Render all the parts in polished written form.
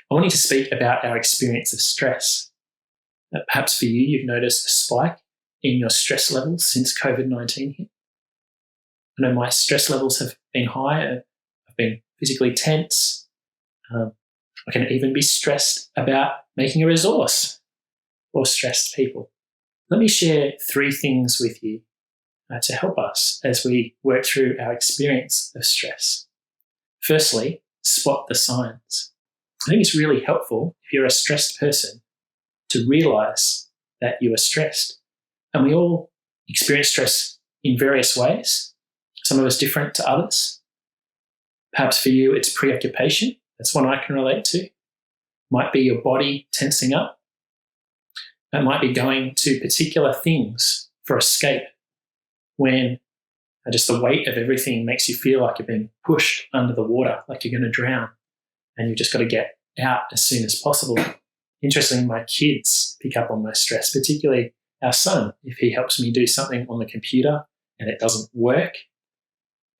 I want you to speak about our experience of stress. Perhaps for you, you've noticed a spike in your stress levels since COVID-19 hit. I know my stress levels have been high. I've been physically tense. I can even be stressed about making a resource for stressed people. Let me share 3 things with you to help us as we work through our experience of stress. Firstly, spot the signs. I think it's really helpful if you're a stressed person to realise that you are stressed. And we all experience stress in various ways. Some of us different to others. Perhaps for you, it's preoccupation. That's one I can relate to. Might be your body tensing up. It might be going to particular things for escape when just the weight of everything makes you feel like you're being pushed under the water, like you're going to drown, and you've just got to get out as soon as possible. Interestingly, my kids pick up on my stress, particularly our son. If he helps me do something on the computer and it doesn't work,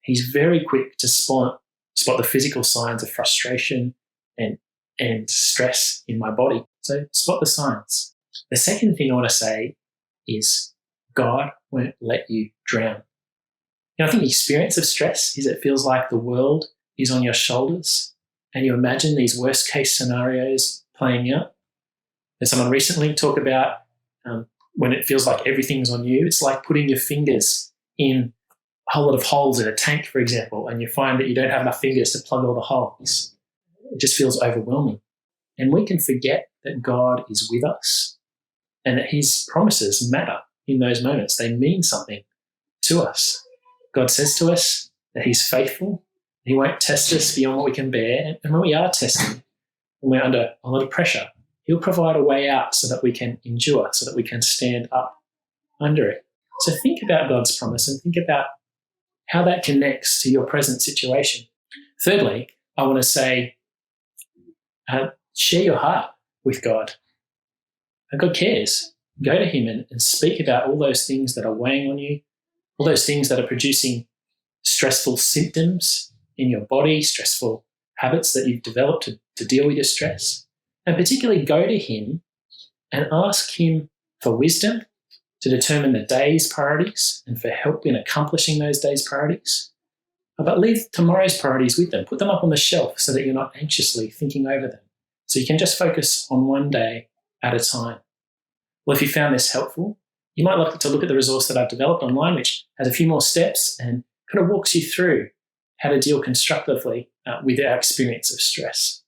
he's very quick to spot the physical signs of frustration and stress in my body. So spot the signs. The second thing I want to say is God won't let you drown. I think the experience of stress is it feels like the world is on your shoulders and you imagine these worst case scenarios playing out. There's someone recently talk about when it feels like everything's on you. It's like putting your fingers in a whole lot of holes in a tank, for example, and you find that you don't have enough fingers to plug all the holes. It just feels overwhelming. And we can forget that God is with us and that his promises matter in those moments. They mean something to us. God says to us that he's faithful. He won't test us beyond what we can bear. And when we are tested, when we're under a lot of pressure, he'll provide a way out so that we can endure, so that we can stand up under it. So think about God's promise and think about how that connects to your present situation. Thirdly, I want to say, share your heart with God. God cares. Go to him and speak about all those things that are weighing on you, all those things that are producing stressful symptoms in your body, stressful habits that you've developed to deal with your stress. And particularly go to him and ask him for wisdom to determine the day's priorities and for help in accomplishing those day's priorities. But leave tomorrow's priorities with them. Put them up on the shelf so that you're not anxiously thinking over them. So you can just focus on one day at a time. Well, if you found this helpful, you might like to look at the resource that I've developed online, which has a few more steps and kind of walks you through how to deal constructively with our experience of stress.